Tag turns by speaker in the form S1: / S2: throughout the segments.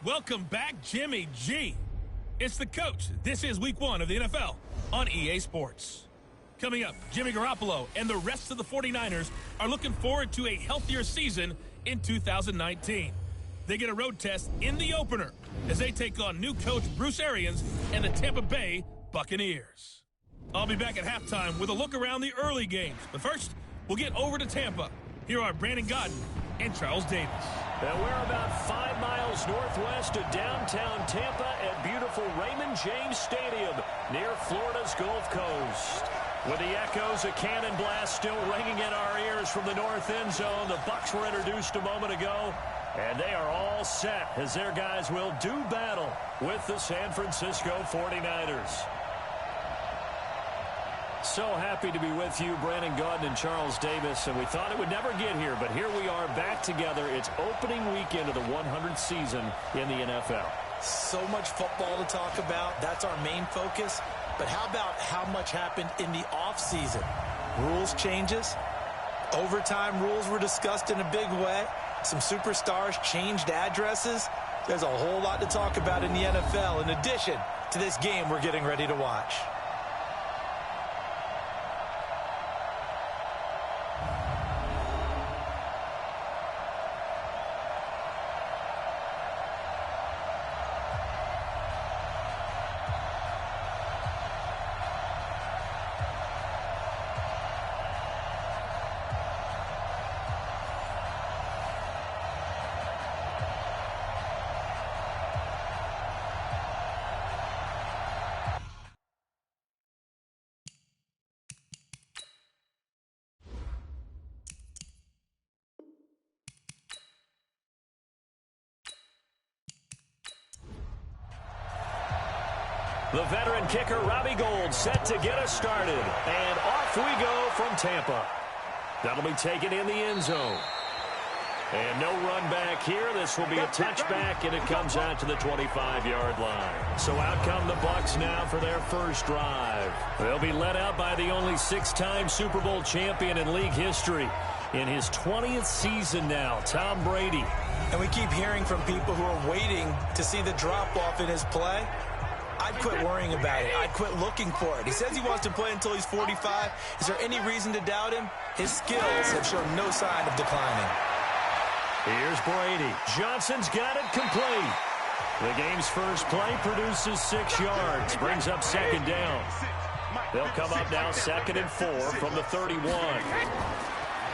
S1: Welcome back, Jimmy G. It's the coach. This is week 1 of the NFL on EA Sports. Coming up, Jimmy Garoppolo and the rest of the 49ers are looking forward to a healthier season in 2019. They get a road test in the opener as they take on new coach Bruce Arians and the Tampa Bay Buccaneers. I'll be back at halftime with a look around the early games. But first, we'll get over to Tampa. Here are Brandon Godden and Charles Davis.
S2: And we're about 5 miles northwest of downtown Tampa at beautiful Raymond James Stadium near Florida's Gulf Coast. With the echoes of cannon blast still ringing in our ears from the north end zone, the Bucs were introduced a moment ago, and they are all set as their guys will do battle with the San Francisco 49ers. So happy to be with you, Brandon Gaudin and Charles Davis, and we thought it would never get here, but here we are back together. It's opening weekend of the 100th season in the NFL.
S3: So much football to talk about. That's our main focus. But how about how much happened in the offseason? Rules changes. Overtime rules were discussed in a big way. Some superstars changed addresses. There's a whole lot to talk about in the NFL in addition to this game we're getting ready to watch.
S2: The veteran kicker, Robbie Gould, set to get us started. And off we go from Tampa. That'll be taken in the end zone. And no run back here. This will be a touchback, and it comes out to the 25-yard line. So out come the Bucs now for their first drive. They'll be led out by the only 6-time Super Bowl champion in league history. In his 20th season now, Tom Brady.
S3: And we keep hearing from people who are waiting to see the drop-off in his play. I'd quit worrying about it. I'd quit looking for it. He says he wants to play until he's 45. Is there any reason to doubt him? His skills have shown no sign of declining.
S2: Here's Brady. Johnson's got it complete. The game's first play produces 6 yards. Brings up second down. They'll come up now 2nd and 4 from the 31.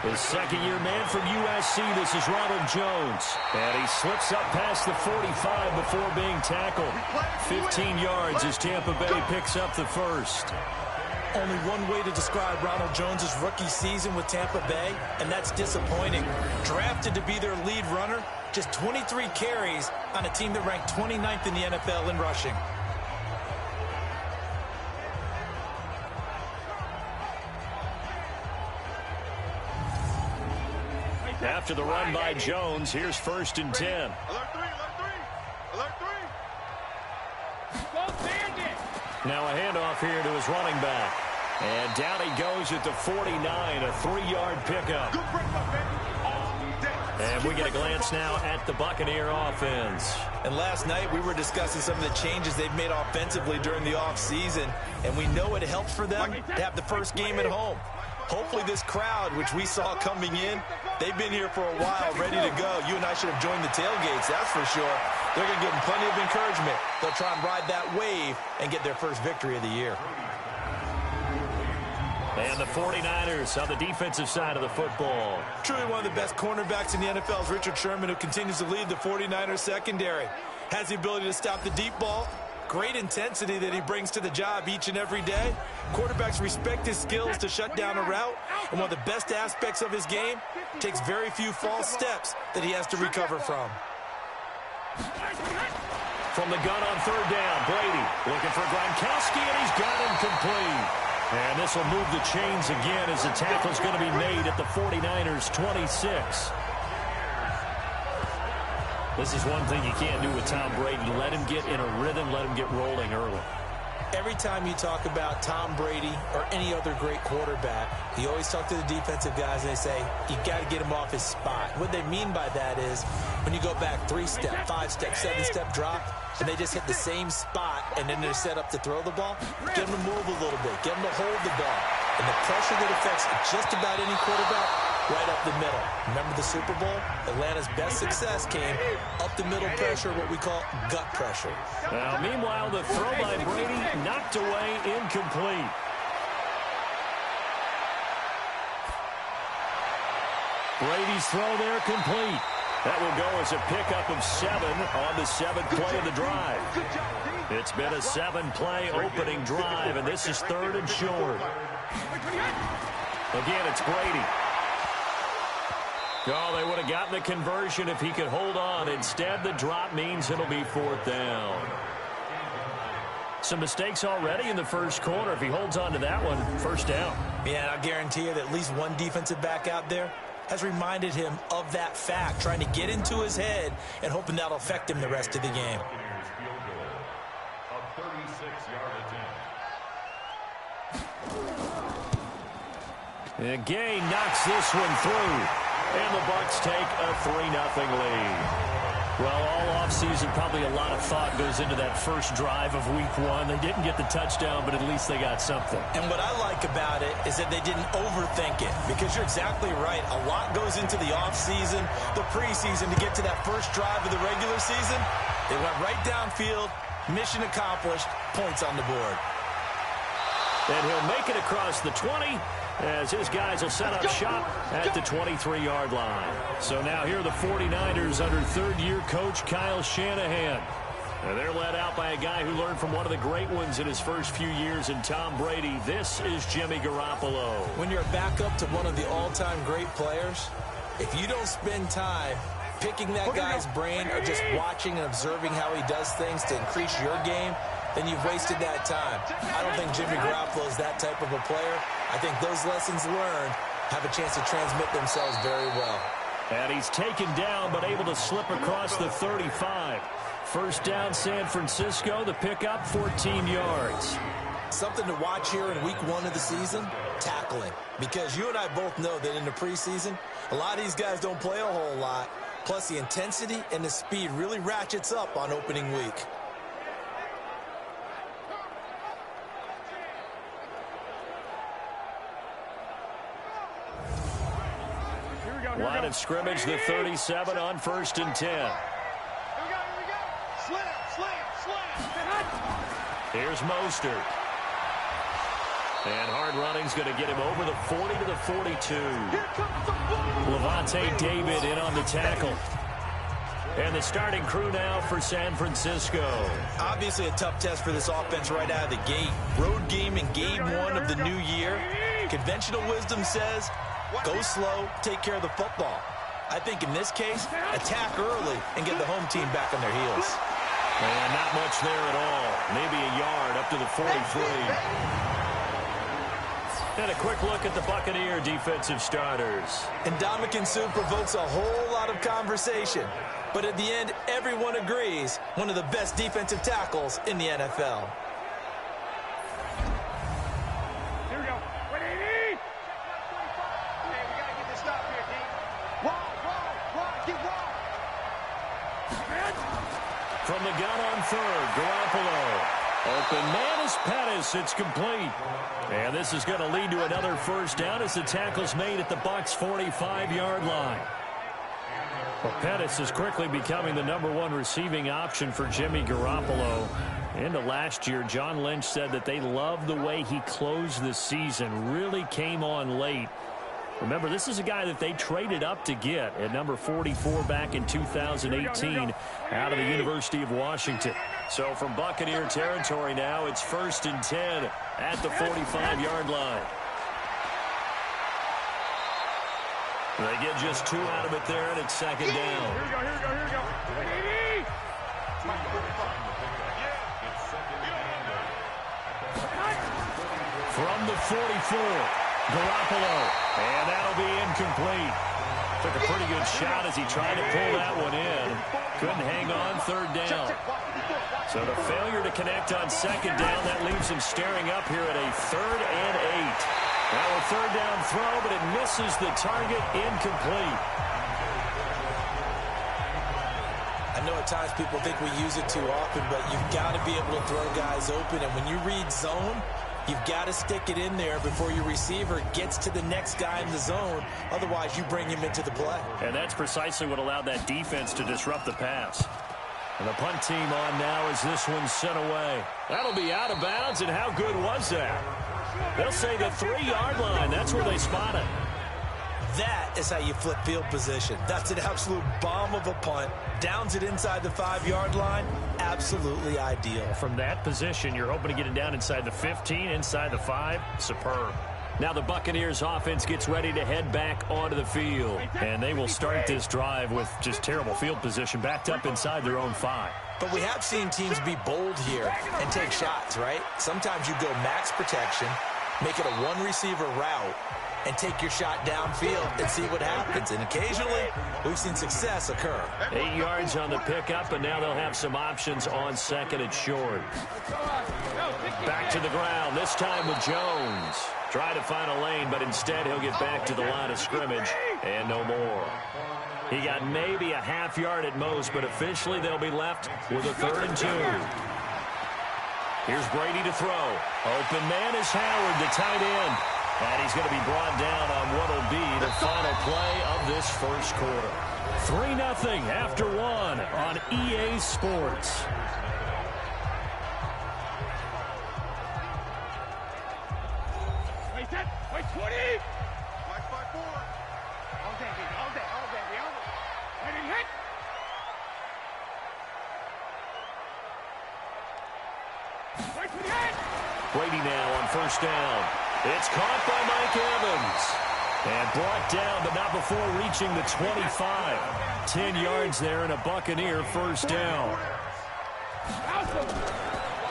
S2: The second-year man from USC, this is Ronald Jones. And he slips up past the 45 before being tackled. 15 yards as Tampa Bay picks up the first.
S3: Only one way to describe Ronald Jones' rookie season with Tampa Bay, and that's disappointing. Drafted to be their lead runner, just 23 carries on a team that ranked 29th in the NFL in rushing.
S2: After the run by Jones, here's 1st and 10.
S4: Alert 3, alert 3, alert 3.
S2: Now a handoff here to his running back. And down he goes at the 49, a 3-yard pickup.
S4: Good break up, baby.
S2: And we get a glance now at the Buccaneer offense.
S3: And last night we were discussing some of the changes they've made offensively during the offseason, and we know it helps for them to have the first game at home. Hopefully this crowd, which we saw coming in, they've been here for a while, ready to go. You and I should have joined the tailgates, that's for sure. They're going to give them plenty of encouragement. They'll try and ride that wave and get their first victory of the year.
S2: And the 49ers on the defensive side of the football.
S3: Truly one of the best cornerbacks in the NFL is Richard Sherman, who continues to lead the 49ers secondary. Has the ability to stop the deep ball. Great intensity that he brings to the job each and every day. Quarterbacks respect his skills to shut down a route. And one of the best aspects of his game, takes very few false steps that he has to recover from.
S2: From the gun on 3rd down, Brady looking for Gronkowski, and he's got him complete. And this will move the chains again as the tackle's going to be made at the 49ers 26. This is one thing you can't do with Tom Brady. Let him get in a rhythm, let him get rolling early.
S3: Every time you talk about Tom Brady or any other great quarterback, you always talk to the defensive guys and they say, you got to get him off his spot. What they mean by that is when you go back 3-step, 5-step, 7-step drop, and they just hit the same spot and then they're set up to throw the ball, get them to move a little bit, get them to hold the ball. And the pressure that affects just about any quarterback, right up the middle. Remember the Super Bowl? Atlanta's best success came up the middle pressure, what we call gut pressure.
S2: Now, meanwhile, the throw by Brady knocked away, incomplete. Brady's throw there complete. That will go as a pickup of 7 on the 7th play of the drive. It's been a 7-play opening drive, and this is 3rd and short. Again, it's Brady. Oh, they would have gotten the conversion if he could hold on. Instead, the drop means it'll be 4th down. Some mistakes already in the first quarter. If he holds on to that one, 1st down.
S3: Yeah, and I'll guarantee you that at least one defensive back out there has reminded him of that fact, trying to get into his head and hoping that'll affect him the rest of the game.
S2: And Gay knocks this one through. And the Bucs take a 3-0 lead. Well, all offseason, probably a lot of thought goes into that first drive of Week 1. They didn't get the touchdown, but at least they got something.
S3: And what I like about it is that they didn't overthink it, because you're exactly right. A lot goes into the offseason, the preseason, to get to that first drive of the regular season. They went right downfield, mission accomplished, points on the board.
S2: And he'll make it across the 20 as his guys will set up shop at the 23-yard line. So now here are the 49ers under third-year coach Kyle Shanahan. And they're led out by a guy who learned from one of the great ones in his first few years in Tom Brady. This is Jimmy Garoppolo.
S3: When you're a backup to one of the all-time great players, if you don't spend time picking that guy's brain or just watching and observing how he does things to increase your game, then you've wasted that time. I don't think Jimmy Garoppolo is that type of a player. I think those lessons learned have a chance to transmit themselves very well.
S2: And he's taken down but able to slip across the 35. 1st down, San Francisco. The pickup, 14 yards.
S3: Something to watch here in Week 1 of the season, tackling. Because you and I both know that in the preseason, a lot of these guys don't play a whole lot. Plus, the intensity and the speed really ratchets up on opening week.
S2: Line of scrimmage, the 37 on 1st and 10.
S4: Here we go. Slam.
S2: Here's Mostert. And hard running's going to get him over the 40 to the 42. Levante David in on the tackle. And the starting crew now for San Francisco.
S3: Obviously a tough test for this offense right out of the gate. Road game in game 1 of the new year. Conventional wisdom says, go slow, take care of the football. I think in this case, attack early and get the home team back on their heels.
S2: And not much there at all. Maybe a yard up to the 43. And a quick look at the Buccaneer defensive starters.
S3: And Ndamukong Suh provokes a whole lot of conversation. But at the end, everyone agrees, one of the best defensive tackles in the NFL.
S4: Here we go. Ready? Hey, we got to get this stop here, D. Roll, get roll.
S2: From the gun on 3rd, Garoppolo. Open man is Pettis. It's complete. And this is going to lead to another 1st down as the tackle's made at the Bucs' 45-yard line. Well, Pettis is quickly becoming the #1 receiving option for Jimmy Garoppolo. Into last year, John Lynch said that they loved the way he closed the season, really came on late. Remember, this is a guy that they traded up to get at number 44 back in 2018 out of the University of Washington. So from Buccaneer territory now, it's 1st and 10 at the 45-yard line. They get just 2 out of it there, and it's 2nd down.
S4: Here we go. Ready?
S2: From the 44, Garoppolo, and that'll be incomplete. Took a pretty good shot as he tried to pull that one in. Couldn't hang on third down. So the failure to connect on second down, that leaves him staring up here at a 3rd and 8. Now a 3rd down throw, but it misses the target, incomplete.
S3: I know at times people think we use it too often, but you've got to be able to throw guys open. And when you read zone, you've got to stick it in there before your receiver gets to the next guy in the zone. Otherwise, you bring him into the play. And
S2: that's precisely what allowed that defense to disrupt the pass. And the punt team on now as this one's sent away. That'll be out of bounds, and how good was that? They'll say the 3-yard line. That's where they spot it.
S3: That is how you flip field position. That's an absolute bomb of a punt. Downs it inside the 5-yard line. Absolutely ideal.
S2: From that position, you're hoping to get it down inside the 15, inside the 5. Superb. Now the Buccaneers offense gets ready to head back onto the field. And they will start this drive with just terrible field position, backed up inside their own 5.
S3: But we have seen teams be bold here and take shots, right? Sometimes you go max protection, make it a one-receiver route, and take your shot downfield and see what happens. And occasionally, we've seen success occur.
S2: 8 yards on the pickup, and now they'll have some options on second and short. Back to the ground, this time with Jones. Try to find a lane, but instead he'll get back to the line of scrimmage, and no more. He got maybe a half yard at most, but officially they'll be left with a 3rd and 2. Here's Brady to throw. Open man is Howard, the tight end. And he's going to be brought down on what will be the final play of this first quarter. 3-0 after 1 on EA Sports.
S4: Wait, 20. Black 5-4. All day, baby. All day. Ready, hit. Wait for the hit.
S2: Brady now on first down. It's caught by Mike Evans. And brought down, but not before reaching the 25. 10 yards there and a Buccaneer first down.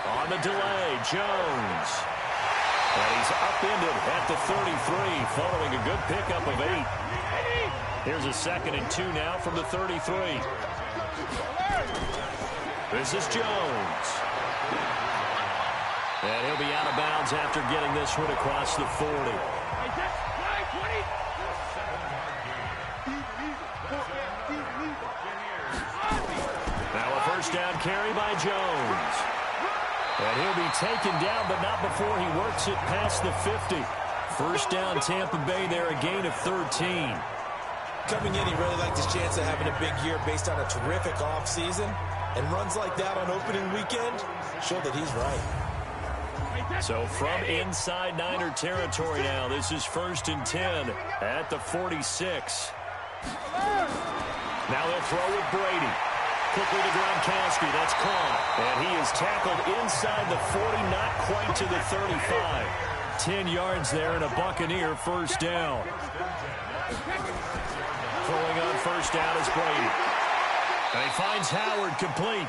S2: On the delay, Jones. And he's upended at the 33, following a good pickup of 8. Here's a 2nd and 2 now from the 33. This is Jones. And he'll be out of bounds after getting this one across the 40. Now a first down carry by Jones. And he'll be taken down, but not before he works it past the 50. First down, Tampa Bay there, a gain of 13.
S3: Coming in, he really liked his chance of having a big year based on a terrific offseason. And runs like that on opening weekend show that he's right.
S2: So from inside Niner territory now, this is 1st and 10 at the 46. Now they'll throw with Brady. Quickly to Gronkowski, that's caught. And he is tackled inside the 40, not quite to the 35. 10 yards there and a Buccaneer first down. Throwing on first down is Brady. And he finds Howard complete.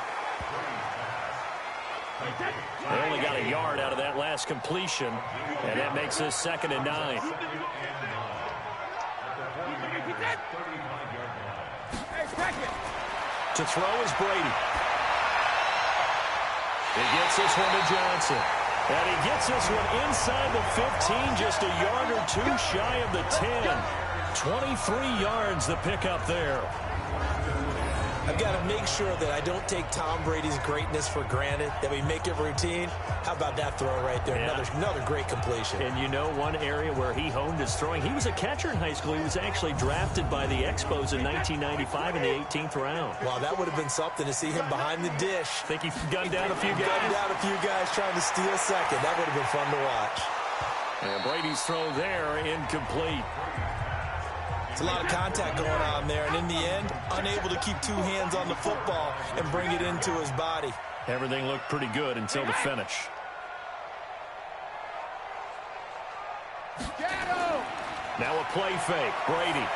S2: They only got a yard out of that last completion, and that makes this 2nd and 9. To throw is Brady. He gets this one to Johnson. And he gets this one inside the 15, just a yard or 2 shy of the 10. 23 yards the pickup there.
S3: I've got to make sure that I don't take Tom Brady's greatness for granted, that we make it routine. How about that throw right there? Yeah. Another great completion.
S2: And you know one area where he honed his throwing, he was a catcher in high school. He was actually drafted by the Expos in 1995 in the 18th round.
S3: Wow, that would have been something to see him behind the dish.
S2: Think he gunned down a few guys?
S3: Gunned down a few guys trying to steal second. That would have been fun to watch.
S2: And Brady's throw there, incomplete.
S3: It's a lot of contact going on there, and in the end, unable to keep 2 hands on the football and bring it into his body.
S2: Everything looked pretty good until the finish. Now a play fake. Brady.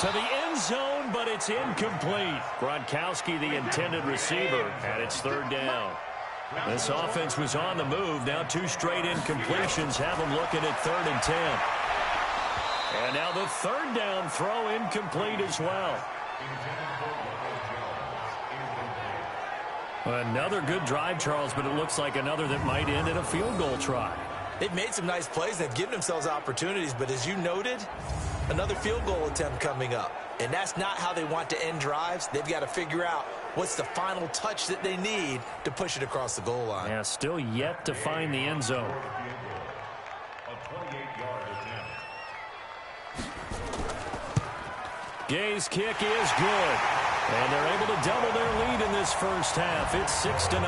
S2: To the end zone, but it's incomplete. Gronkowski, the intended receiver, and it's 3rd down. This offense was on the move. Now 2 straight incompletions have them looking at 3rd and 10. And now the third down throw incomplete as well. Another good drive, Charles, but it looks like another that might end in a field goal try.
S3: They've made some nice plays. They've given themselves opportunities, but as you noted, another field goal attempt coming up. And that's not how they want to end drives. They've got to figure out what's the final touch that they need to push it across the goal line.
S2: Yeah, still yet to find the end zone. Gay's kick is good. And they're able to double their lead in this first half. It's 6-0.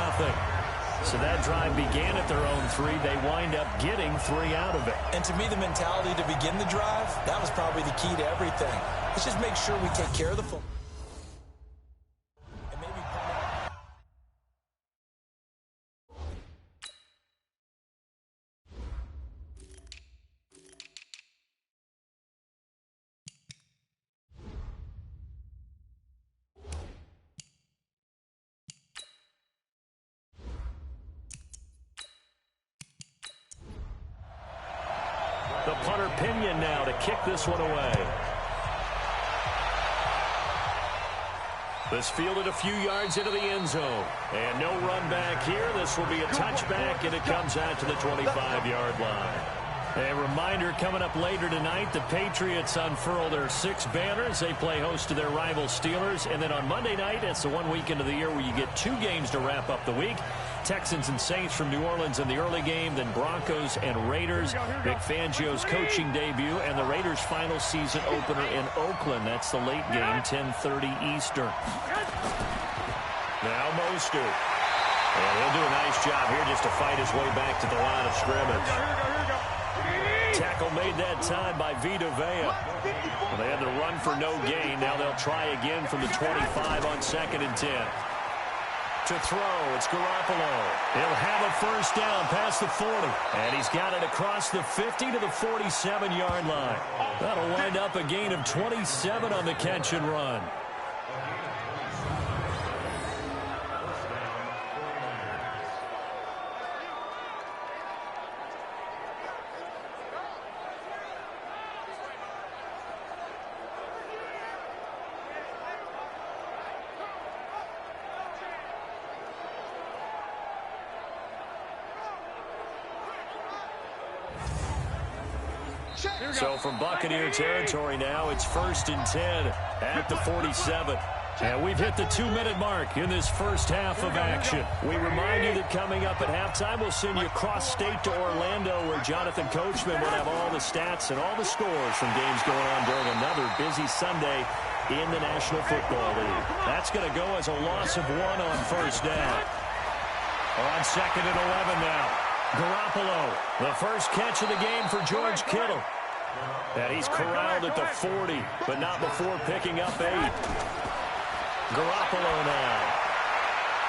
S2: So that drive began at their own 3. They wind up getting 3 out of it.
S3: And to me, the mentality to begin the drive, that was probably the key to everything. Let's just make sure we take care of the football. And maybe
S2: the punter Pinion now to kick this one away. This fielded a few yards into the end zone. And no run back here. This will be a touchback, and it comes out to the 25-yard line. A reminder coming up later tonight, the Patriots unfurl their 6 banners. They play host to their rival Steelers. And then on Monday night, it's the one weekend of the year where you get 2 games to wrap up the week. Texans and Saints from New Orleans in the early game, then Broncos and Raiders. Vic Fangio's coaching debut, and the Raiders' final season opener in Oakland. That's the late game, 10:30 Eastern. Now Mostert. And he'll do a nice job here just to fight his way back to the line of scrimmage. Tackle made that time by Vita Vea. Well, they had to run for no gain. Now they'll try again from the 25 on 2nd and 10. To throw, it's Garoppolo. He'll have a first down past the 40. And he's got it across the 50 to the 47-yard line. That'll wind up a gain of 27 on the catch and run. So from Buccaneer territory now, it's 1st and 10 at the 47. And we've hit the 2-minute mark in this first half of action. We remind you that coming up at halftime, we'll send you cross-state to Orlando, where Jonathan Coachman will have all the stats and all the scores from games going on during another busy Sunday in the National Football League. That's going to go as a loss of 1 on first down. On 2nd and 11 now. Garoppolo, the first catch of the game for George Kittle. And he's corralled at the 40, but not before picking up 8. Garoppolo now.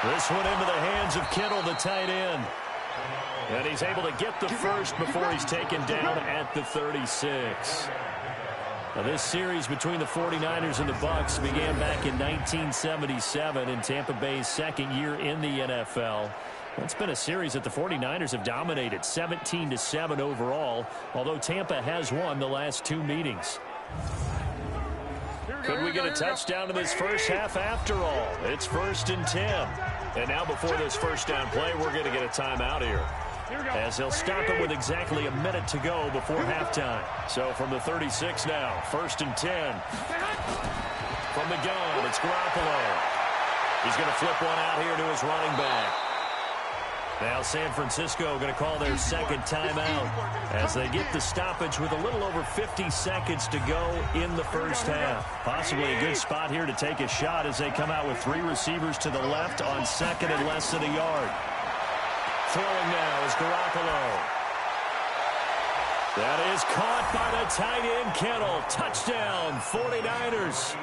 S2: This one into the hands of Kittle, the tight end. And he's able to get the first before he's taken down at the 36. Now, this series between the 49ers and the Bucs began back in 1977 in Tampa Bay's second year in the NFL. It's been a series that the 49ers have dominated, 17-7 overall, although Tampa has won the last 2 meetings. Could we get a touchdown in this first half after all? It's 1st and 10. And now before this first down play, we're going to get a timeout here, as they'll stop it with exactly a minute to go before halftime. So from the 36 now, 1st and 10. From the gun, it's Garoppolo. He's going to flip one out here to his running back. Now San Francisco going to call their second timeout as they get the stoppage with a little over 50 seconds to go in the first half. Possibly a good spot here to take a shot as they come out with 3 receivers to the left on 2nd and less than a yard. Throwing now is Garoppolo. That is caught by the tight end Kittle. Touchdown, 49ers.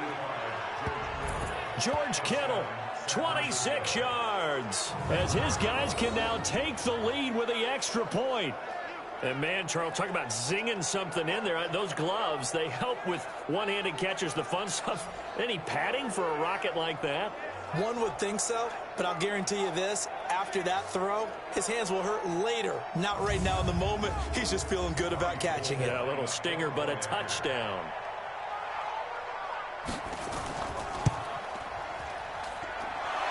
S2: George Kittle, 26 yards, as his guys can now take the lead with the extra point. And man, Charles, talk about zinging something in there. Those gloves, they help with one-handed catches, the fun stuff. Any padding for a rocket like that?
S3: One would think so, but I'll guarantee you this. after that throw, his hands will hurt later, not right now in the moment. He's just feeling good about catching it.
S2: Yeah, a little stinger, but a touchdown.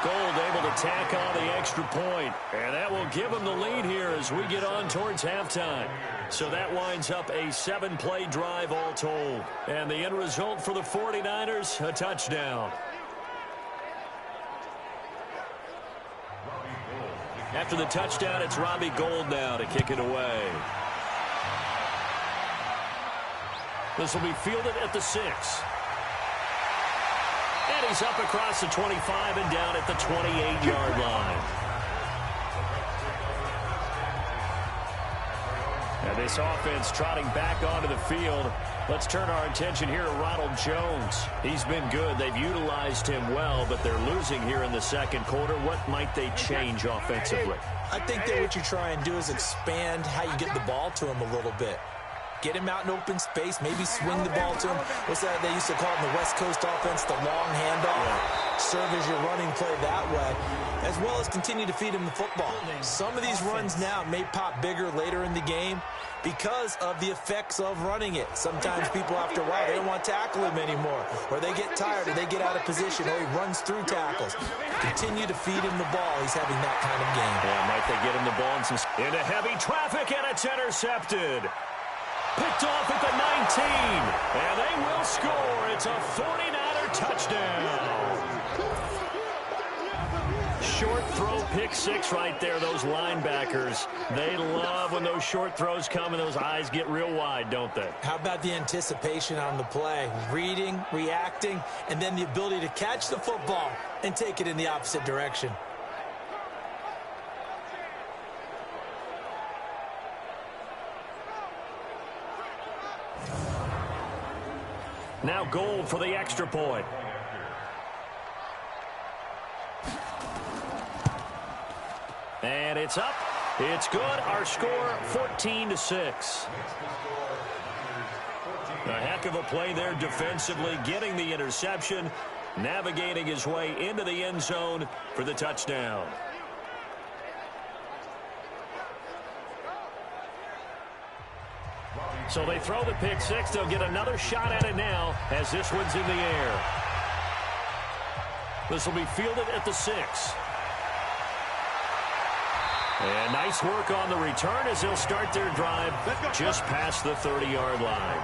S2: Gold able to tack on the extra point, and that will give him the lead here as we get on towards halftime. So that winds up a 7-play drive all told. And the end result for the 49ers, a touchdown. After the touchdown, it's Robbie Gould now to kick it away. This will be fielded at the 6. And he's up across the 25 and down at the 28-yard line. And this offense trotting back onto the field. Let's turn our attention here to Ronald Jones. He's been good. They've utilized him well, but they're losing here in the second quarter. What might they change offensively?
S3: I think that what you try and do is expand how you get the ball to him a little bit. Get him out in open space, maybe swing the ball to him. What's that they used to call it in the West Coast offense, the long handoff? Yeah. Serve as your running play that way, as well as continue to feed him the football. Some of these runs now may pop bigger later in the game because of the effects of running it. Sometimes people, after a while, they don't want to tackle him anymore, or they get tired, or they get out of position, or he runs through tackles. Continue to feed him the ball. He's having that kind of game.
S2: Yeah, might they get him the ball into heavy traffic, and it's intercepted. Picked off at the 19, and they will score. It's a 49er touchdown. Short throw, pick 6 right there. Those linebackers, they love when those short throws come and those eyes get real wide, don't they?
S3: How about the anticipation on the play? Reading, reacting, and then the ability to catch the football and take it in the opposite direction.
S2: Now Gould for the extra point. And it's up. It's good. Our score, 14-6. A heck of a play there defensively, getting the interception, navigating his way into the end zone for the touchdown. So they throw the pick 6. They'll get another shot at it now as this one's in the air. This will be fielded at the 6. And nice work on the return as they'll start their drive just past the 30-yard line.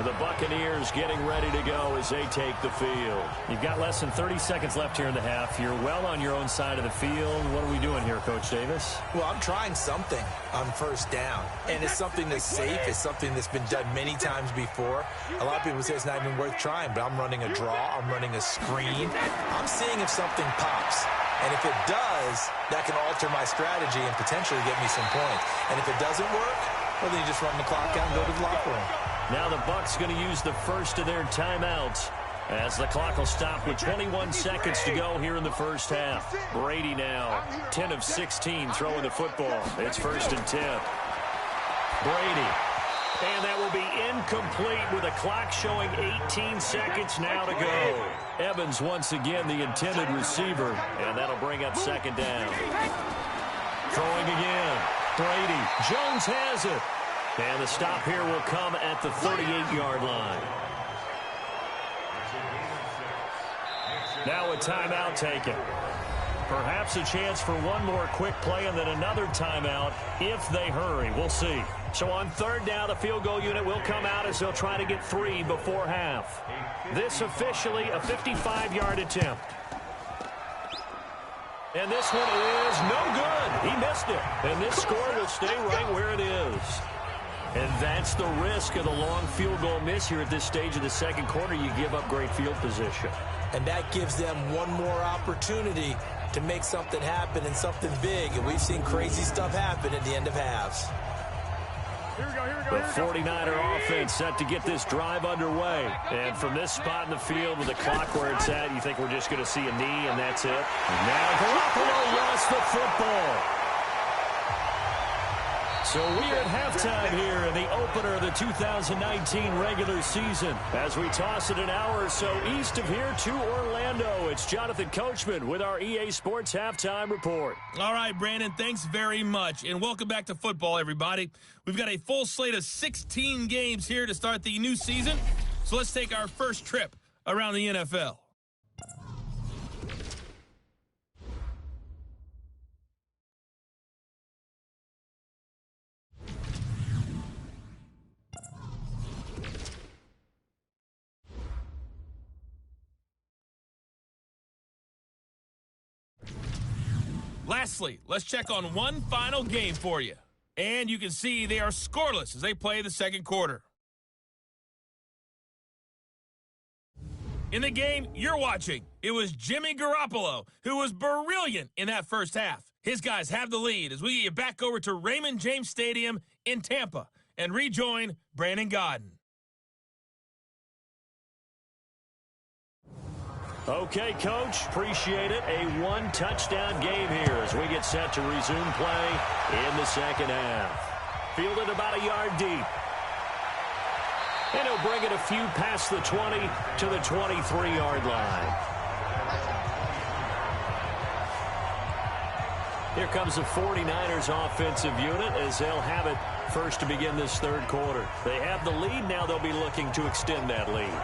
S2: The Buccaneers getting ready to go as they take the field.
S1: You've got less than 30 seconds left here in the half. You're well on your own side of the field. What are we doing here, Coach Davis?
S3: Well, I'm trying something on first down, and it's something that's safe. It's something that's been done many times before. A lot of people say it's not even worth trying, but I'm running a draw. I'm running a screen. I'm seeing if something pops. And if it does, that can alter my strategy and potentially get me some points. And if it doesn't work, well, then you just run the clock out and go to the locker room.
S2: Now the Bucs going to use the first of their timeouts as the clock will stop with 21 seconds to go here in the first half. Brady now 10 of 16 throwing the football. It's 1st and 10. Brady. And that will be incomplete with a clock showing 18 seconds now to go. Evans once again the intended receiver, and that'll bring up 2nd down. Throwing again. Brady. Jones has it. And the stop here will come at the 38-yard line. Now a timeout taken. Perhaps a chance for one more quick play and then another timeout if they hurry. We'll see. So on 3rd down, the field goal unit will come out as they'll try to get 3 before half. This officially a 55-yard attempt. And this one is no good. He missed it. And this score will stay right where it is. And that's the risk of the long field goal miss here at this stage of the second quarter. You give up great field position.
S3: And that gives them one more opportunity to make something happen and something big. And we've seen crazy stuff happen at the end of halves.
S2: The 49er offense set to get this drive underway. And from this spot in the field with the clock where it's at, you think we're just going to see a knee and that's it? And now Garoppolo lost the football. So So we're at halftime here in the opener of the 2019 regular season. As we toss it an hour or so east of here to Orlando, it's Jonathan Coachman with our EA Sports Halftime Report.
S1: All right, Brandon, thanks very much. And welcome back to football, everybody. We've got a full slate of 16 games here to start the new season. So let's take our first trip around the NFL. Lastly, let's check on one final game for you. And you can see they are scoreless as they play the second quarter. In the game you're watching, it was Jimmy Garoppolo who was brilliant in that first half. His guys have the lead as we get you back over to Raymond James Stadium in Tampa and rejoin Brandon Godden.
S2: Okay, Coach, appreciate it. A one-touchdown game here as we get set to resume play in the second half. Fielded about a yard deep. And he'll bring it a few past the 20 to the 23-yard line. Here comes the 49ers offensive unit as they'll have it first to begin this third quarter. They have the lead. Now they'll be looking to extend that lead.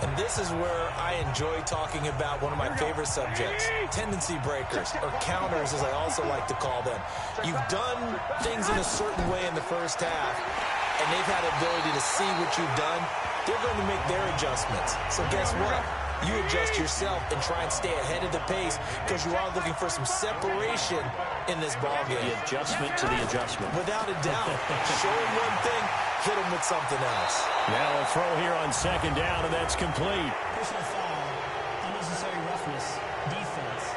S3: And this is where I enjoy talking about one of my favorite subjects, tendency breakers, or counters as I also like to call them. You've done things in a certain way in the first half, and they've had the ability to see what you've done. They're going to make their adjustments. So guess what? You adjust yourself and try and stay ahead of the pace because you are looking for some separation in this ballgame.
S2: The adjustment to the adjustment.
S3: Without a doubt. Show them one thing, hit them with something else.
S2: Now a throw here on second down, and that's complete.
S5: Personal foul, unnecessary roughness, defense.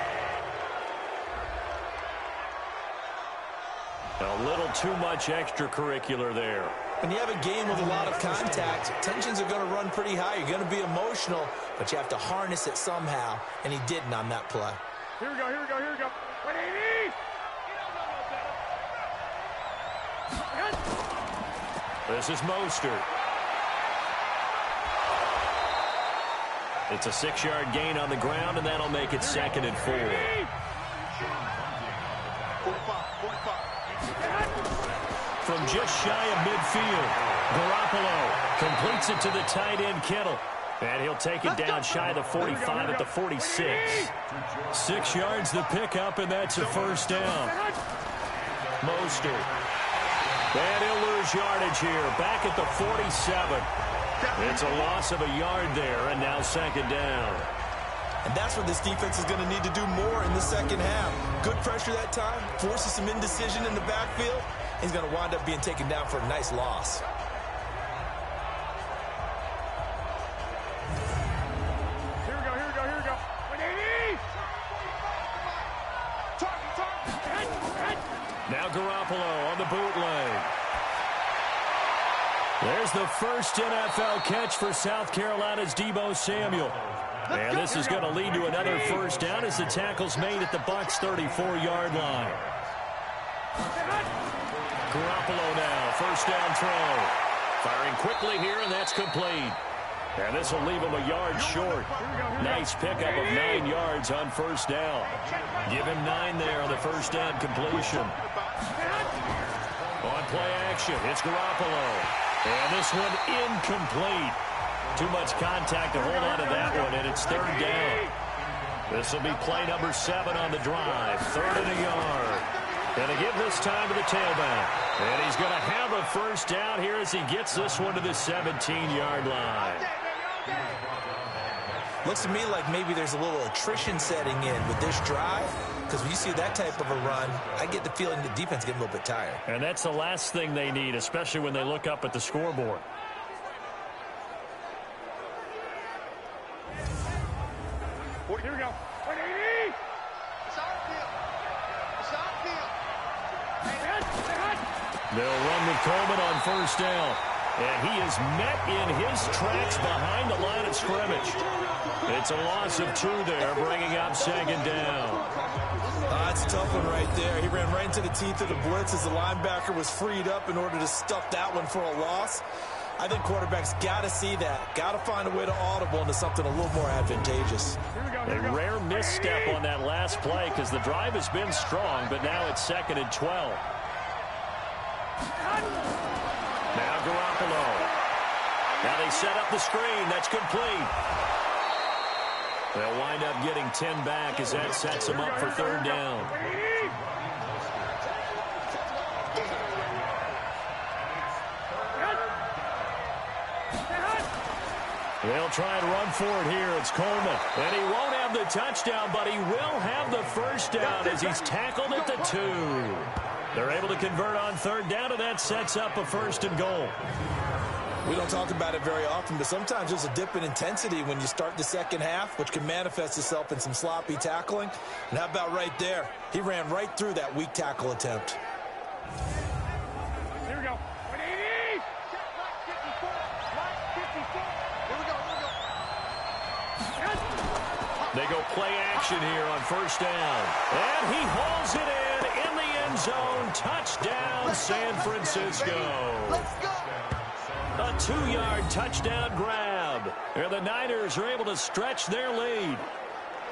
S2: A little too much extracurricular there.
S3: When you have a game with a lot of contact, tensions are going to run pretty high. You're going to be emotional, but you have to harness it somehow, and he didn't on that play.
S4: Here we go, here we go, here we go. 180!
S2: This is Mostert. It's a 6-yard gain on the ground, and that'll make it second and 4.
S4: 45.
S2: From just shy of midfield, Garoppolo completes it to the tight end, Kittle. And he'll take it down shy of the 45 at the 46. 6 yards the pickup, and that's a first down. Mostert. And he'll lose yardage here, back at the 47. It's a loss of a yard there, and now second down.
S3: And that's what this defense is going to need to do more in the second half. Good pressure that time, forces some indecision in the backfield. He's going to wind up being taken down for a nice loss.
S4: Here we go, here we go, here we go. 180! Target.
S2: Now Garoppolo on the bootleg. There's the first NFL catch for South Carolina's Deebo Samuel. And this is going to lead to another first down as the tackle's made at the Bucs' 34-yard line. Garoppolo now, first down throw. Firing quickly here, and that's complete. And this will leave him a yard short. Nice pickup of 9 yards on first down. Give him 9 there on the first down completion. On play action, it's Garoppolo. And this one incomplete. Too much contact to hold on to that one, and it's third down. This will be play number 7 on the drive. 3rd and a yard. Going to give this time to the tailback. And he's going to have a first down here as he gets this one to the 17-yard line.
S3: Looks to me like maybe there's a little attrition setting in with this drive. Because when you see that type of a run, I get the feeling the defense getting a little bit tired.
S2: And that's the last thing they need, especially when they look up at the scoreboard.
S4: Here we go. 180! It's our field. It's our field.
S2: They'll run with Coleman on first down. And he is met in his tracks behind the line of scrimmage. It's a loss of 2 there, bringing up second down.
S3: That's a tough one right there. He ran right into the teeth of the blitz as the linebacker was freed up in order to stuff that one for a loss. I think quarterbacks got to see that. Got to find a way to audible into something a little more advantageous.
S2: A rare misstep on that last play because the drive has been strong, but now it's 2nd and 12. Now Garoppolo. Now they set up the screen. That's complete. They'll wind up getting 10 back as that sets them up for 3rd down. They'll try and run for it here. It's Coleman. And he won't have the touchdown, but he will have the first down as he's tackled at the 2. They're able to convert on 3rd down, and that sets up a 1st and goal.
S3: We don't talk about it very often, but sometimes there's a dip in intensity when you start the second half, which can manifest itself in some sloppy tackling. And how about right there? He ran right through that weak tackle attempt.
S4: Here we go. 180.
S2: They go play action here on 1st down. And he hauls it in the end zone. Touchdown, San Francisco.
S4: Let's go.
S2: A 2-yard touchdown grab. And the Niners are able to stretch their lead.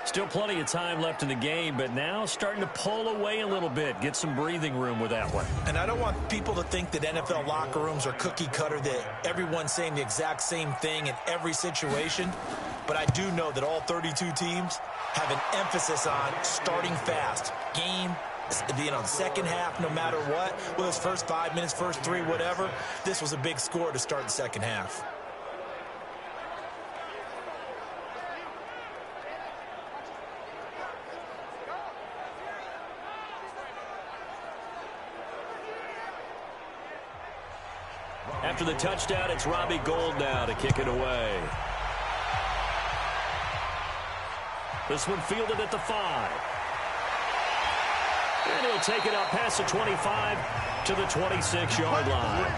S2: Still plenty of time left in the game, but now starting to pull away a little bit. Get some breathing room with that one.
S3: And I don't want people to think that NFL locker rooms are cookie cutter, that everyone's saying the exact same thing in every situation. But I do know that all 32 teams have an emphasis on starting fast. Game, the second half, no matter what, whether it's first 5 minutes, first 3, whatever. This was a big score to start the second half.
S2: After the touchdown, it's Robbie Gould now to kick it away. This one fielded at the 5. And he'll take it up past the 25 to the 26-yard line.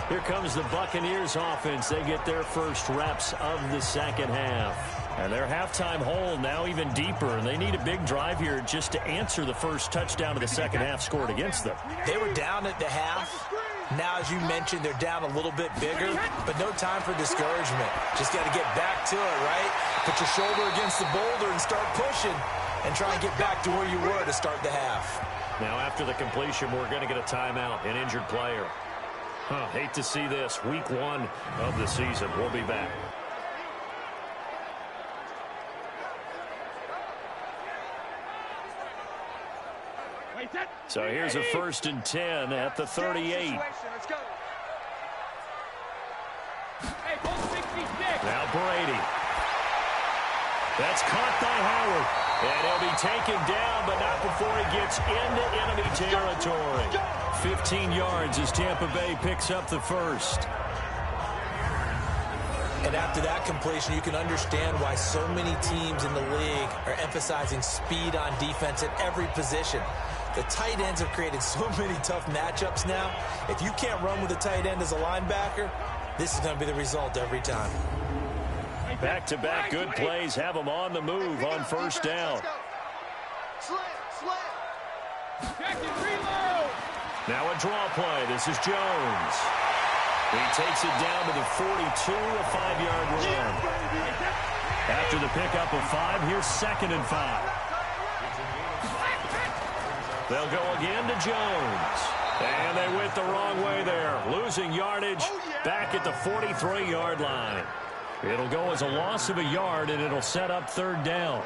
S2: Here comes the Buccaneers offense. They get their first reps of the second half. And their halftime hole now even deeper. And they need a big drive here just to answer the first touchdown of the second half scored against them.
S3: They were down at the half. Now, as you mentioned, they're down a little bit bigger, but no time for discouragement. Just got to get back to it, right? Put your shoulder against the boulder and start pushing and try and get back to where you were to start the half.
S2: Now, after the completion, we're going to get a timeout, an injured player. Hate to see this. Week 1 of the season. We'll be back. So here's a 1st and 10 at the 38. Now Brady. That's caught by Howard. And he'll be taken down, but not before he gets into enemy territory. 15 yards as Tampa Bay picks up the first.
S3: And after that completion, you can understand why so many teams in the league are emphasizing speed on defense at every position. The tight ends have created so many tough matchups now. If you can't run with a tight end as a linebacker, this is going to be the result every time.
S2: Back-to-back good plays have them on the move on 1st down. Now a draw play. This is Jones. He takes it down to the 42, a 5-yard run. After the pickup of 5, here's 2nd and 5. They'll go again to Jones. And they went the wrong way there. Losing yardage back at the 43-yard line. It'll go as a loss of a yard, and it'll set up 3rd down.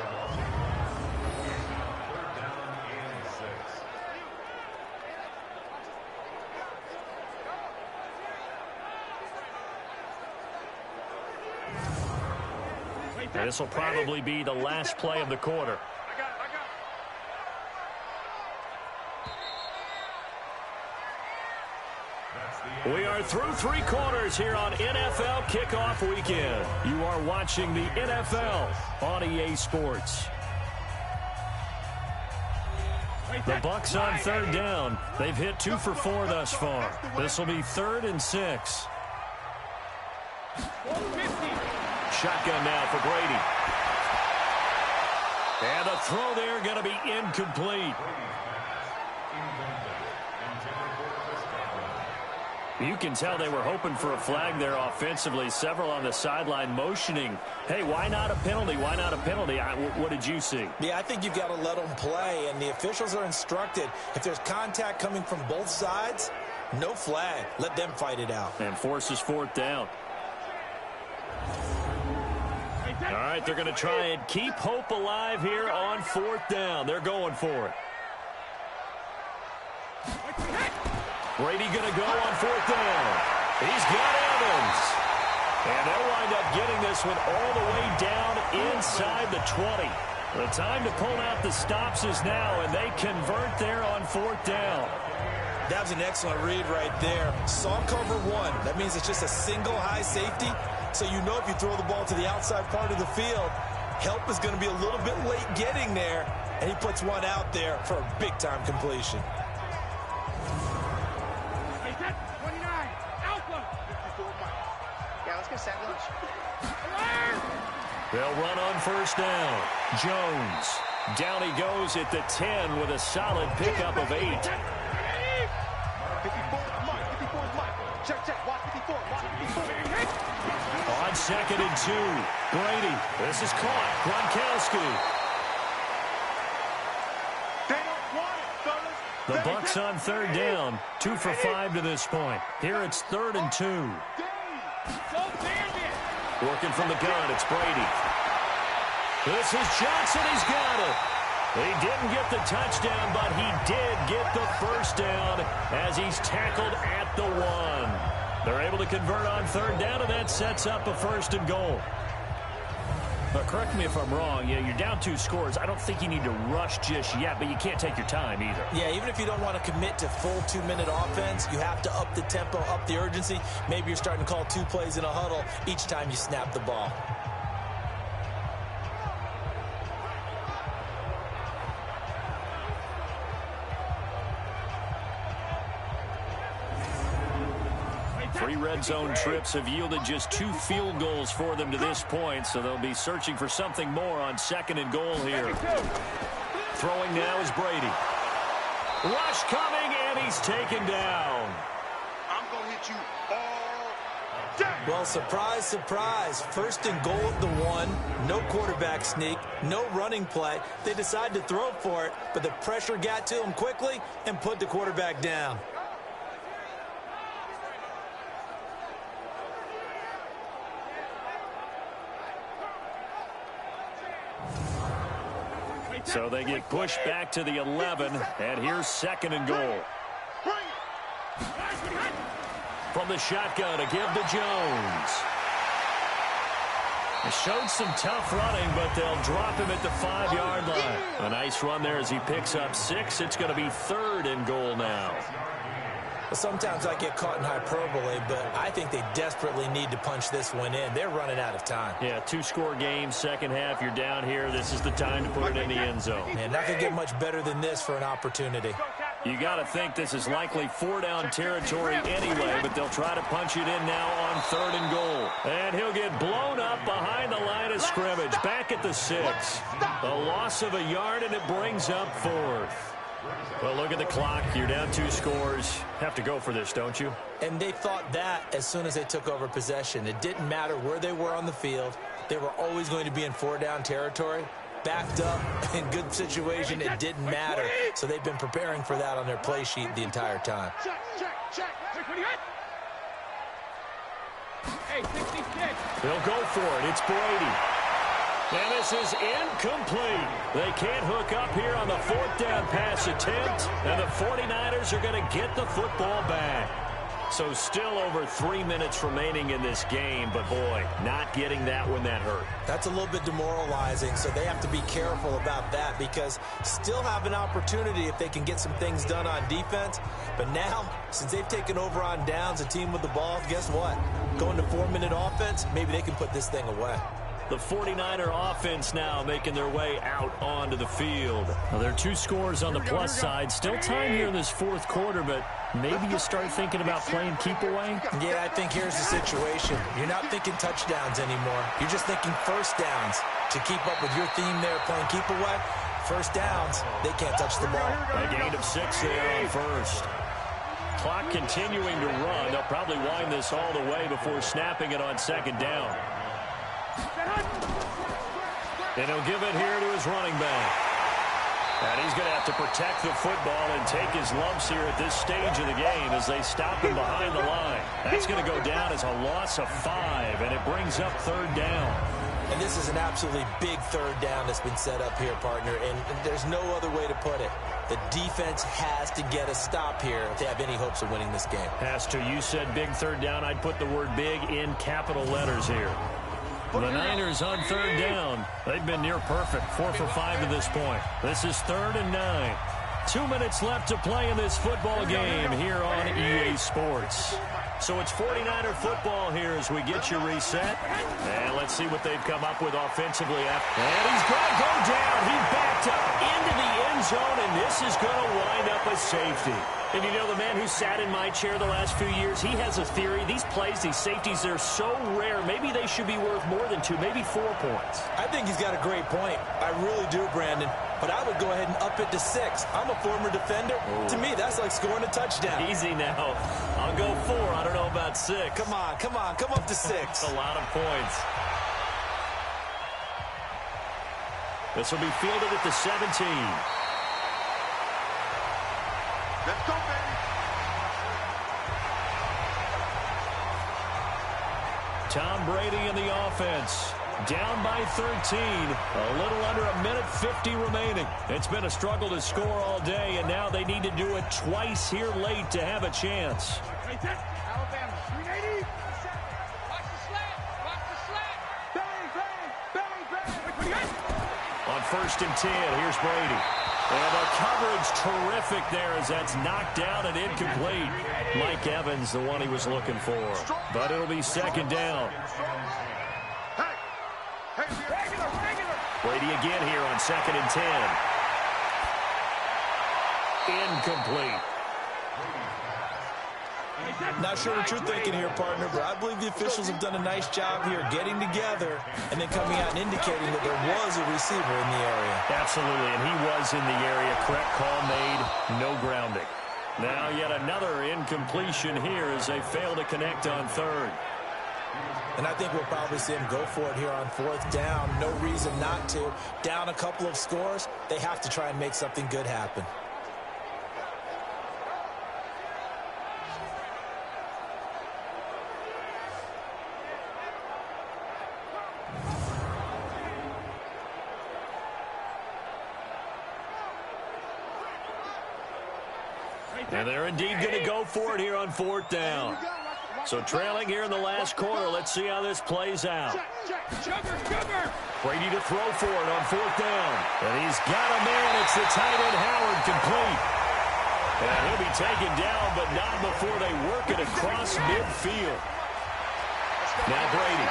S2: And this will probably be the last play of the quarter. We are through 3 quarters here on NFL Kickoff Weekend. You are watching the NFL on EA Sports. The Bucs on 3rd down. They've hit 2 for 4 thus far. This will be 3rd and 6. Shotgun now for Brady. And the throw there going to be incomplete. You can tell they were hoping for a flag there offensively. Several on the sideline motioning, hey, why not a penalty? Why not a penalty? What did you see?
S3: Yeah, I think you've got to let them play, and the officials are instructed. If there's contact coming from both sides, no flag. Let them fight it out.
S2: And forces fourth down. All right, they're going to try and keep hope alive here on fourth down. They're going for it. Brady going to go on fourth down. He's got Evans. And they'll wind up getting this one all the way down inside the 20. The time to pull out the stops is now, and they convert there on fourth down.
S3: That was an excellent read right there. Saw cover one. That means it's just a single high safety. So you know if you throw the ball to the outside part of the field, help is going to be a little bit late getting there. And he puts one out there for a big-time completion.
S2: They'll run on first down. Jones. Down he goes at the 10 with a solid pickup of 8.
S4: 54, Mike. Check. Watch 54.
S2: On 2nd and 2. Brady. This is caught. Gronkowski. The Bucs on third down. 2 for 5 to this point. Here it's 3rd and 2. Working from the gun, it's Brady. This is Johnson, he's got it. He didn't get the touchdown, but he did get the first down as he's tackled at the 1. They're able to convert on third down, and that sets up a 1st and goal. But correct me if I'm wrong, you're down 2 scores. I don't think you need to rush just yet, but you can't take your time either.
S3: Yeah, even if you don't want to commit to full 2-minute offense, you have to up the tempo, up the urgency. Maybe you're starting to call 2 plays in a huddle each time you snap the ball.
S2: Three red zone trips have yielded just 2 field goals for them to this point, so they'll be searching for something more on 2nd and goal here. Throwing now is Brady. Rush coming, and he's taken down.
S4: I'm going to hit you all day.
S3: Well, surprise, surprise. 1st and goal at the 1. No quarterback sneak. No running play. They decide to throw for it, but the pressure got to him quickly and put the quarterback down.
S2: So they get pushed back to the 11, and here's 2nd and goal. From the shotgun to give to Jones. He showed some tough running, but they'll drop him at the 5-yard line. A nice run there as he picks up 6. It's going to be 3rd and goal now.
S3: Well, sometimes I get caught in hyperbole, but I think they desperately need to punch this one in. They're running out of time.
S2: Yeah, 2-score game, second half, you're down here. This is the time to put it in the end zone.
S3: Man, not going to get much better than this for an opportunity.
S2: You got to think this is likely 4-down territory anyway, but they'll try to punch it in now on 3rd and goal. And he'll get blown up behind the line of scrimmage, back at the 6. A loss of a yard, and it brings up 4th. Well, look at the clock. You're down 2 scores. Have to go for this, don't you?
S3: And they thought that as soon as they took over possession. It didn't matter where they were on the field. They were always going to be in 4-down territory. Backed up, in good situation, it didn't matter. So they've been preparing for that on their play sheet the entire time.
S4: Check. Hey, 66.
S2: They'll go for it. It's Brady. And this is incomplete. They can't hook up here on the 4th down pass attempt, and the 49ers are going to get the football back. So still over 3 minutes remaining in this game, but boy, not getting that when that hurt.
S3: That's a little bit demoralizing, so they have to be careful about that because still have an opportunity if they can get some things done on defense. But now, since they've taken over on downs, a team with the ball, guess what? Going to 4-minute offense, maybe they can put this thing away.
S2: The 49er offense now making their way out onto the field. Well, there are 2 scores on the plus side. Still time here in this 4th quarter, but maybe you start thinking about playing keep away?
S3: Yeah, I think here's the situation. You're not thinking touchdowns anymore. You're just thinking 1st downs. to keep up with your theme there, playing keep away. First downs, they can't touch the ball.
S2: A gain of 6 there on first. Clock continuing to run. They'll probably wind this all the way before snapping it on second down. And he'll give it here to his running back. And he's going to have to protect the football and take his lumps here at this stage of the game as they stop him behind the line. That's going to go down as a loss of 5, and it brings up third down.
S3: And this is an absolutely big third down that's been set up here, partner, and there's no other way to put it. The defense has to get a stop here if they have any hopes of winning this game.
S2: Has to. You said big third down. I'd put the word big in capital letters here. The Niners on third down. They've been near perfect. 4 for 5 to this point. This is 3rd and 9. 2 minutes left to play in this football game here on EA Sports. So it's 49er football here as we get you reset. And let's see what they've come up with offensively. And he's going to go down. He backed up into the end zone, and this is going to wind up a safety. And you know, the man who sat in my chair the last few years, he has a theory. These plays, these safeties, they're so rare. Maybe they should be worth more than 2, maybe 4 points.
S3: I think he's got a great point. I really do, Brandon. But I would go ahead and up it to 6. I'm a former defender. Ooh. To me, that's like scoring a touchdown.
S2: Easy now. I'll go 4. I don't know about 6.
S3: Come on. Come up to 6.
S2: That's a lot of points. This will be fielded at the 17.
S4: Let's go, baby.
S2: Tom Brady in the offense. Down by 13. A little under a minute 50 remaining. It's been a struggle to score all day, and now they need to do it twice here late to have a chance.
S4: Alabama, 380. Watch the slant. Watch the slant. Bang.
S2: On 1st and 10, here's Brady. And the coverage terrific there as that's knocked down and incomplete. Mike Evans, the one he was looking for. But it'll be 2nd down. Brady again here on 2nd and 10. Incomplete.
S3: Not sure what you're thinking here, partner, but I believe the officials have done a nice job here getting together and then coming out and indicating that there was a receiver in the area.
S2: Absolutely, and he was in the area. Correct call made. No grounding. Now yet another incompletion here as they fail to connect on 3rd.
S3: And I think we'll probably see him go for it here on 4th down. No reason not to. Down a couple of scores, they have to try and make something good happen.
S2: And they're indeed going to go for it here on 4th down. So trailing here in the last quarter. Let's see how this plays out. Brady to throw for it on 4th down. And he's got a man. It's the tight end Howard, complete. And he'll be taken down, but not before they work it across midfield. Now Brady.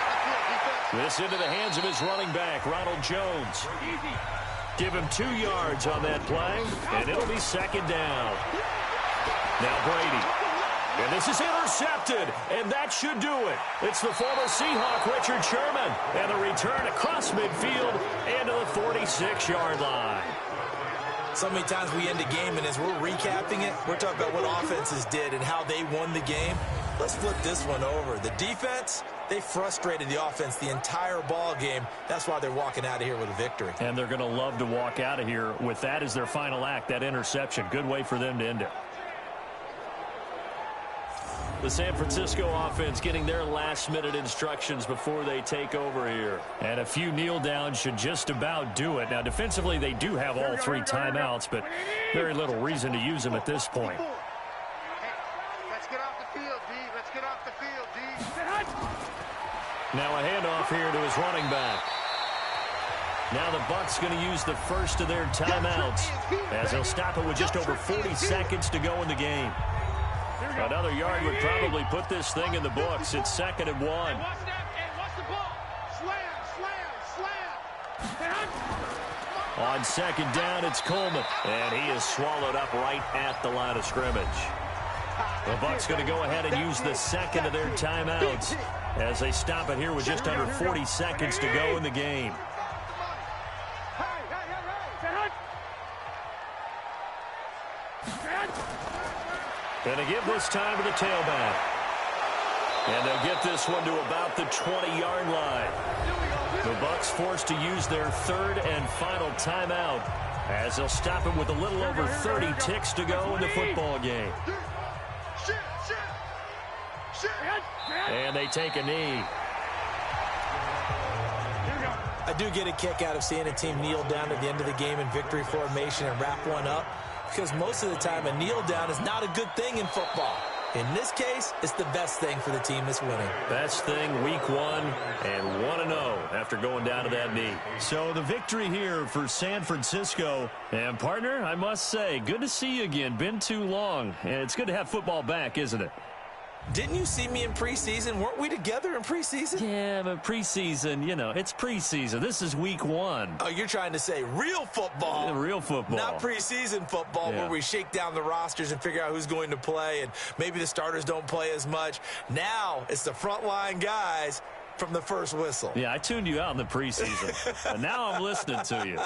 S2: This into the hands of his running back, Ronald Jones. Give him 2 yards on that play, and it'll be 2nd down. Now Brady. And this is intercepted, and that should do it. It's the former Seahawk, Richard Sherman, and the return across midfield and to the 46-yard line.
S3: So many times we end a game, and as we're recapping it, we're talking about what offenses did and how they won the game. Let's flip this one over. The defense, they frustrated the offense the entire ball game. That's why they're walking out of here with a victory.
S2: And they're going to love to walk out of here with that as their final act, that interception. Good way for them to end it. The San Francisco offense getting their last-minute instructions before they take over here. And a few kneel-downs should just about do it. Now, defensively, they do have all 3 timeouts, but very little reason to use them at this point.
S4: Let's get off the field, D. Let's get off the field, D.
S2: Now a handoff here to his running back. Now the Bucs going to use the first of their timeouts as they'll stop it with just over 40 seconds to go in the game. Another yard would probably put this thing in the books. It's 2nd and 1.
S4: Watch the ball. Slam.
S2: On 2nd down, it's Coleman. And he is swallowed up right at the line of scrimmage. The Bucs going to go ahead and use the 2nd of their timeouts as they stop it here with just under 40 seconds to go in the game. Going to give this time to the tailback. And they'll get this one to about the 20-yard line. The Bucs forced to use their third and final timeout as they'll stop it with a little over 30 ticks to go in the football game. And they take a knee.
S3: I do get a kick out of seeing a team kneel down at the end of the game in victory formation and wrap one up, because most of the time a kneel down is not a good thing in football. In this case, it's the best thing for the team that's winning.
S2: Best thing, week 1 and 1-0 after going down to that knee. So the victory here for San Francisco. And partner, I must say, good to see you again. Been too long. And it's good to have football back, isn't it?
S3: Didn't you see me in preseason? Weren't we together in preseason?
S2: Yeah, but preseason, you know, it's preseason. This is week 1.
S3: Oh, you're trying to say real football.
S2: Yeah, real football.
S3: Not preseason football, where we shake down the rosters and figure out who's going to play, and maybe the starters don't play as much. Now it's the frontline guys from the first whistle.
S2: Yeah, I tuned you out in the preseason. And now I'm listening to you.